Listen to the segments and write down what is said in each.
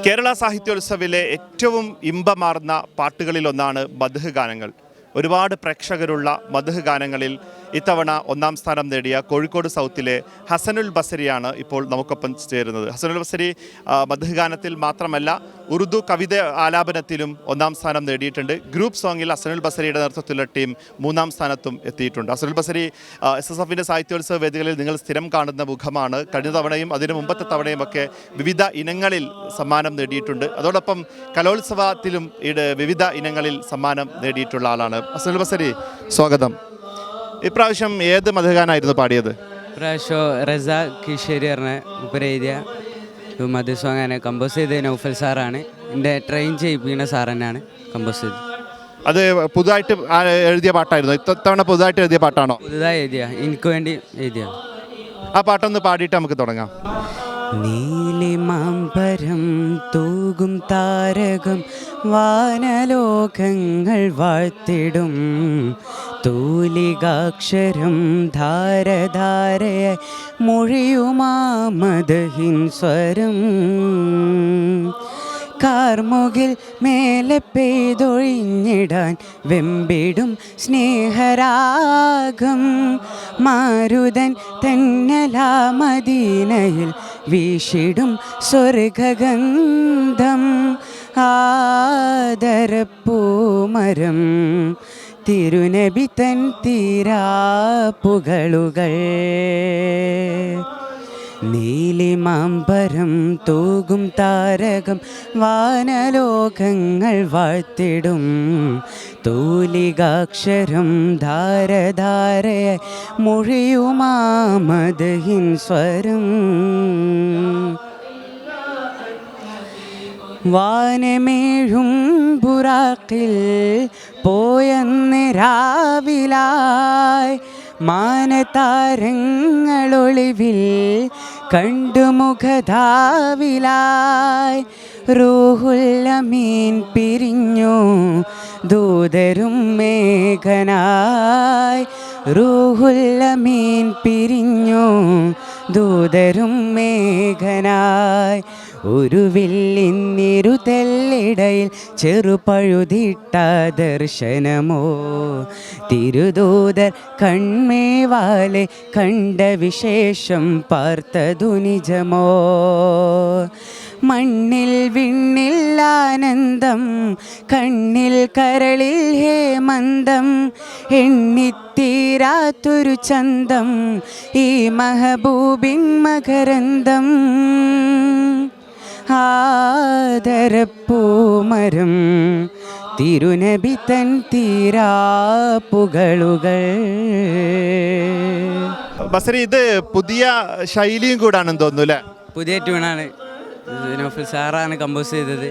കേരള സാഹിത്യോത്സവിലെ ഏറ്റവും ഇമ്പമാർന്ന പാട്ടുകളിലൊന്നാണ് മദ്ഹ് ഗാനങ്ങൾ. ഒരുപാട് പ്രേക്ഷകരുള്ള മദ്ഹ് ഗാനങ്ങളിൽ ഇത്തവണ ഒന്നാം സ്ഥാനം നേടിയ കോഴിക്കോട് സൗത്തിലെ ഹസനുൽ ബസരിയാണ് ഇപ്പോൾ നമുക്കൊപ്പം ചേരുന്നത്. ഹസനുൽ ബസരി മദ്ഹ് ഗാനത്തിൽ മാത്രമല്ല ഉറുദു കവിത ആലാപനത്തിലും ഒന്നാം സ്ഥാനം നേടിയിട്ടുണ്ട്. ഗ്രൂപ്പ് സോങ്ങിൽ ഹസനുൽ ബസരിയുടെ നേതൃത്വത്തിലുള്ള ടീം മൂന്നാം സ്ഥാനത്തും എത്തിയിട്ടുണ്ട്. ഹസനുൽ ബസരി SSFന്റെ സാഹിത്യോത്സവ വേദികളിൽ നിങ്ങൾ സ്ഥിരം കാണുന്ന മുഖമാണ്. കഴിഞ്ഞ തവണയും അതിന് മുമ്പത്തെ തവണയുമൊക്കെ വിവിധ ഇനങ്ങളിൽ സമ്മാനം നേടിയിട്ടുണ്ട്. അതോടൊപ്പം കലോത്സവത്തിലും വിവിധ ഇനങ്ങളിൽ സമ്മാനം നേടിയിട്ടുള്ള ആളാണ്. ഹസനുൽ ബസരി, സ്വാഗതം. ഇപ്രാവശ്യം ഏത് മദ്ഹ് പാടിയത്? ഇപ്രാവശ്യം റസ കിഷേരി പറഞ്ഞ മുപ്പര് എഴുതിയ മദ്ഹ് സോങ്ങാണ് കമ്പോസ് ചെയ്തത് നൗഫൽ സാറാണ്. എൻ്റെ ട്രെയിൻ ചെയ്യിപ്പിക്കുന്ന സാർ തന്നെയാണ് കമ്പോസ് ചെയ്തത്. അത് പുതുതായിട്ട് എഴുതിയ പാട്ടായിരുന്നു? ഇത്തവണ പുതുതായിട്ട് എഴുതിയ പാട്ടാണോ? പുതുതായി എഴുതിയ, എനിക്ക് വേണ്ടി എഴുതിയ. ആ പാട്ടൊന്ന് പാടിയിട്ട് നമുക്ക് തുടങ്ങാം. നീലിമാംബരം തൂകും താരകം വാനലോകങ്ങൾ വാഴ്ത്തിടും തൂലികാക്ഷരം ധാരധാരയ മൊഴിയുമാമദഹിൻ സ്വരം കാർമുകിൽ മേലെ പെയ്തൊഴിഞ്ഞിടാൻ വെമ്പിടും സ്നേഹരാഗം മാരുതൻ തെന്നലാ മദീനയിൽ വീശിടും സ്വർഗഗന്ധം ആദരപ്പൂമരം തിരുനബി തൻ തീരാപ്പുകളുകൾ നീലിമാംബരം തൂകും താരകം വാനലോകങ്ങൾ വാഴ്ത്തിടും തൂലികാക്ഷരം ധാരധാരയ മൊഴിയുമാമദഹിൻ സ്വരം വാനമേഴും ബുറാക്കിൽ പോയെന്ന് രാവിലായി മാനതാരങ്ങളൊളിവിൽ കണ്ടുമുഖധാവിലായി റൂഹുൽ അമീൻ പിരിഞ്ഞു ദൂതരും മേഘനായി റൂഹുൽ അമീൻ പിരിഞ്ഞു ദൂതരും മേഘനായി ഒരു വില്ലിന്നിരുതെല്ലിടയിൽ ചെറുപഴുതിട്ട ദർശനമോ തിരുദൂതർ കൺമേവാലെ കണ്ട വിശേഷം പാർത്തതു നിജമോ മണ്ണിൽ വിണ്ണിൽ ആനന്ദം കണ്ണിൽ കരളിൽ ഹേമന്തം എണ്ണിത്തീരാത്തൊരു ചന്തം ഈ മഹബൂബിൻ മകരന്തം ആദരപ്പൂമരം തിരുനബി തൻ തീരാപ്പുകളുകൾ. ബസരി, ഇത് പുതിയ ശൈലിയും കൂടാണെന്ന് തോന്നുന്നു അല്ലേ? പുതിയ ട്യൂണാണ്, നൗഫൽ സാറാണ് കമ്പോസ് ചെയ്തത്.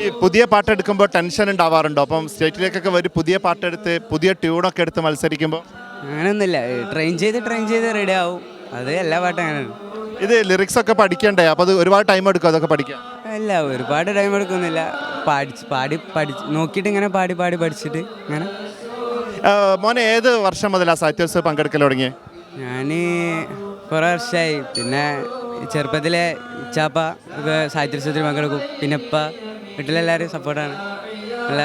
ഈ പുതിയ പാട്ടെടുക്കുമ്പോൾ ടെൻഷൻ ഉണ്ടാവാറുണ്ടോ? അപ്പം സ്റ്റേറ്റിലേക്കൊക്കെ ഒരു പുതിയ പാട്ടെടുത്ത് പുതിയ ട്യൂണൊക്കെ എടുത്ത് മത്സരിക്കുമ്പോൾ? അങ്ങനെയൊന്നുമില്ല, ട്രെയിൻ ചെയ്ത് റെഡി ആവും. അത് എല്ലാ പാട്ടും അങ്ങനെയാണ്. ഇത് ലിറിക്സ് ഒക്കെ പഠിക്കണ്ടേ? അപ്പോൾ അത് ഒരുപാട് ടൈം എടുക്കും അതൊക്കെ പഠിക്കാൻ? അല്ല, ഒരുപാട് ടൈം എടുക്കുന്നില്ല. നോക്കിയിട്ട് ഇങ്ങനെ പാടി പഠിച്ചിട്ട് അങ്ങനെ. മോനെ, ഏത് വർഷം മുതലാണ് സാഹിത്യോത്സവം പങ്കെടുക്കൽ തുടങ്ങിയത്? ഞാൻ കുറേ വർഷമായി. പിന്നെ ചെറുപ്പത്തിലെ ഇച്ചാപ്പ ഒക്കെ സാഹിത്യോത്സവത്തിൽ പങ്കെടുക്കും. പിന്നെ ഇപ്പം വീട്ടിലെല്ലാവരും സപ്പോർട്ടാണ്. നല്ല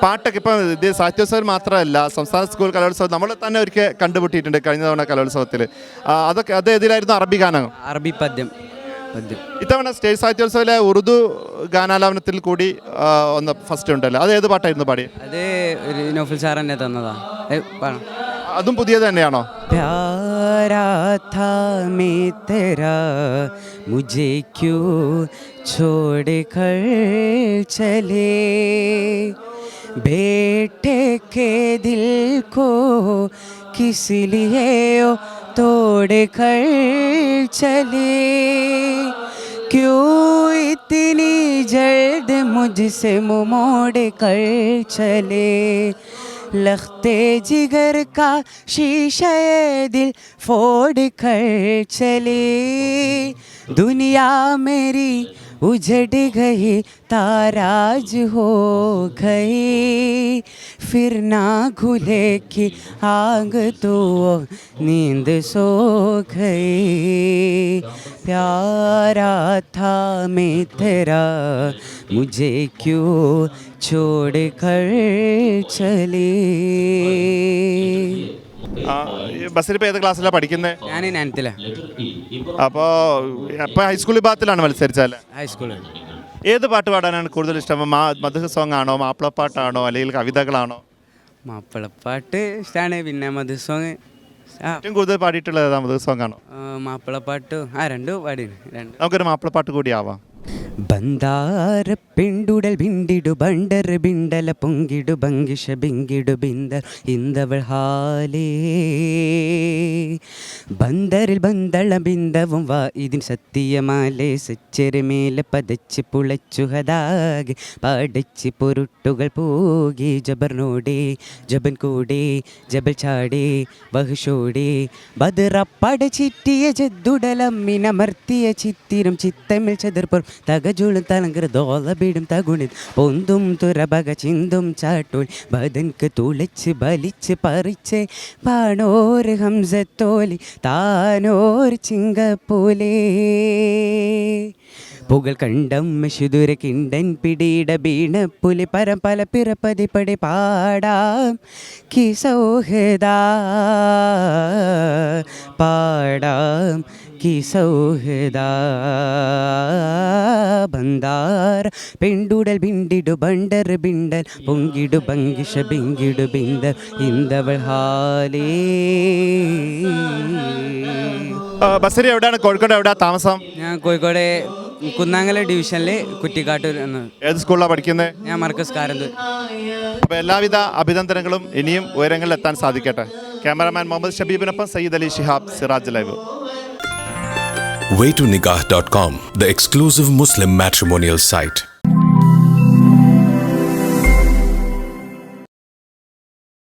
പാട്ടൊക്കെ ഇപ്പം ഇത് സാഹിത്യോത്സവം മാത്രമല്ല, സംസ്ഥാന സ്കൂൾ കലോത്സവം നമ്മൾ തന്നെ ഒരിക്കൽ കണ്ടുപിട്ടിട്ടുണ്ട് കഴിഞ്ഞ തവണ കലോത്സവത്തിൽ. അത് ഏതിലായിരുന്നു? അറബി ഗാനം, അറബി പദ്യം. ഇത്തവണ സ്റ്റേറ്റ് സാഹിത്യോത്സവിലെ ഉറുദു ഗാനാലാപനത്തിൽ കൂടി ഒന്ന് ഫസ്റ്റ് ഉണ്ടല്ലോ, അത് ഏത് പാട്ടായിരുന്നു പാടി? അത് ഒരു നൗഫൽ സാർ തന്നെ തന്നതാ. അതും പുതിയത് തന്നെയാണോ? പ്യാരാ താ മേ തെരാ മുझे क्यों छोड़ कर चले बेटे के दिल को किस लिए तोड़ कर चले क्यों इतनी जल्द मुझसे मुँह मोड़ कर चले लखते जिगर का शीशे दिल फोड़ कर चले दुनिया मेरी उजड़ गई ताराज हो गई फिर ना खुले की आग तो नींद सो गई प्यारा था मैं तेरा मुझे क्यों छोड़ कर चली ബസ്സിൽ ഇപ്പോൾ ഏത് ക്ലാസ്സിലാണ് പഠിക്കുന്നത്? ഞാൻ 9th അപ്പോൾ ഹൈസ്കൂൾ വിഭാഗത്തിലാണ് മത്സരിച്ചല്ലേ? ഹൈസ്കൂളിൽ. ഏത് പാട്ട് പാടാനാണ് കൂടുതൽ ഇഷ്ടം? മധുഹ സോങ് ആണോ, മാപ്പിളപ്പാട്ടാണോ, അല്ലെങ്കിൽ കവിതകളാണോ? മാപ്പിളപ്പാട്ട് ഇഷ്ടമാണ്. പിന്നെ മധു സോങ് ഏറ്റവും കൂടുതൽ പാടിയിട്ടുള്ളത് ഏതാ? മധുഹ സോങ് ആണോ? മാപ്പിളപ്പാട്ട് രണ്ടും പാടി. നമുക്കൊരു മാപ്പിളപ്പാട്ട് കൂടി ആവാം. ಬಂದಾರ ಪಿಂಡುಡಲ್ ಬಿಂಡಿಡು ಬಂಡರ್ ಬಿಂಡಲ ಪೊಂಗಿಡು ಬಂಗಿಷ ಬಿಂಗಿಡು ಬಿಂದರ್ ಇಂದವൾ ഹാലേ ബന്ദറിൽ ബന്തള ബിന്ദവും വാ ഇതിൻ സത്യമാലേ സച്ചെരുമേലെ പതച്ച് പുളച്ചു ഹതാകെ പാടച്ച് പൊരുട്ടുകൾ പോകി ജബർനോടേ ജബൻ കൂടേ ജബൽ ചാടേ വഹുഷോടേ ബദറപ്പട ചിറ്റിയ ജദ്ദുടലമ്മിനമർത്തിയ ചിത്തിരും ചിത്തമിൽ ചതിർപ്പുറം തകജുളും തലങ്കര ദോളബിടും തകുണിൽ പൊന്തും തുറബക ചിന്തും ചാട്ടോൾ ബദൻക്ക് തുളച്ച് ബലിച്ച് പറിച്ച് പാണോർ ഹംസത്തോലി താനോർ ചിങ്കപ്പോലെ പുകൾ കണ്ടം ശുദുര കിണ്ടൻ പിടിയിട വീണ പുലി പരമ്പല പിറപ്പതിപ്പടി പാടാം കിസൗഹദാ പാടാം കിസൗഹദാ ബന്ദാർ പെണ്ടുടൽ ബിണ്ടിടു ബണ്ടർ ബിണ്ടൽ പൊങ്കിടു ബങ്കിഷ ബിങ്കിടു ബിന്ദർ ഇന്ദവൾ ഹാലേ. ബസരി എവിടെയാണ്? കോഴിക്കോട് എവിടെയാണ് താമസം? ഞാൻ കോഴിക്കോട് കുന്നാങ്കല ഡിവിഷനിൽ കുറ്റിക്കാട്ടൂർ എന്ന്. ഏത് സ്കൂളിലാണ് പഠിക്കുന്നത്? ഞാൻ മർക്കസ് കാരന്തൂർ. അപ്പോൾ എല്ലാവിധ അഭിനന്ദനങ്ങളും ഇനിയും ഉയരങ്ങളിൽ എത്താൻ സാധിക്കട്ടെ. ക്യാമറാമാൻ മുഹമ്മദ് ഷബീബിനൊപ്പം Sayyid Ali Shihab, Siraj live. waytonikah.com, the exclusive Muslim matrimonial site.